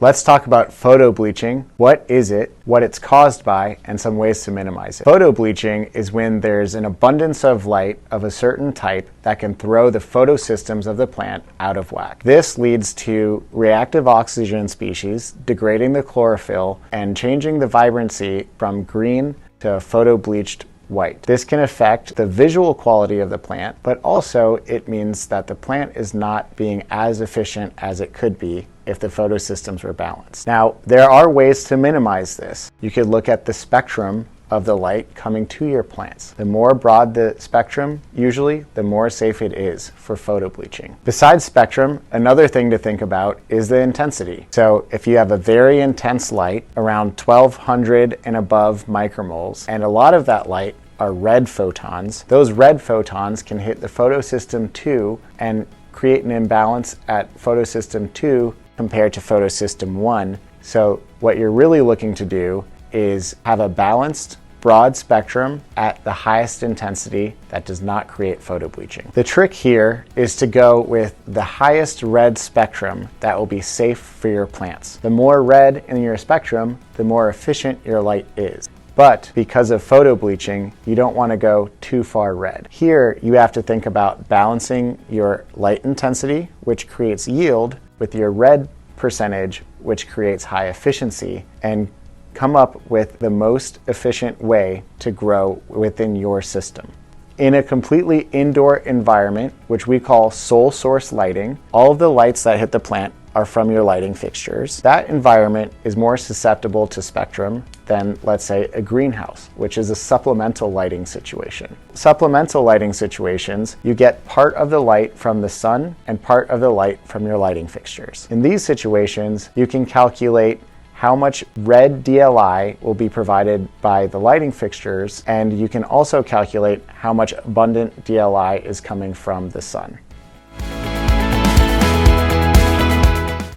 Let's talk about photobleaching. What is it, what it's caused by, and some ways to minimize it. Photobleaching is when there's an abundance of light of a certain type that can throw the photosystems of the plant out of whack. This leads to reactive oxygen species degrading the chlorophyll and changing the vibrancy from green to photobleached white. This can affect the visual quality of the plant, but also it means that the plant is not being as efficient as it could be if the photosystems were balanced. Now, there are ways to minimize this. You could look at the spectrum of the light coming to your plants. The more broad the spectrum, usually, the more safe it is for photobleaching. Besides spectrum, another thing to think about is the intensity. So if you have a very intense light, around 1200 and above micromoles, and a lot of that light are red photons, those red photons can hit the photosystem 2 and create an imbalance at photosystem 2 compared to photosystem 1. So what you're really looking to do is have a balanced, broad spectrum at the highest intensity that does not create photobleaching. The trick here is to go with the highest red spectrum that will be safe for your plants. The more red in your spectrum, the more efficient your light is. But because of photobleaching, you don't want to go too far red. Here, you have to think about balancing your light intensity, which creates yield, with your red percentage, which creates high efficiency, and come up with the most efficient way to grow within your system. In a completely indoor environment, which we call sole source lighting, all of the lights that hit the plant are from your lighting fixtures. That environment is more susceptible to spectrum than, let's say, a greenhouse, which is a supplemental lighting situation. Supplemental lighting situations, you get part of the light from the sun and part of the light from your lighting fixtures. In these situations, you can calculate how much red DLI will be provided by the lighting fixtures, and you can also calculate how much abundant DLI is coming from the sun.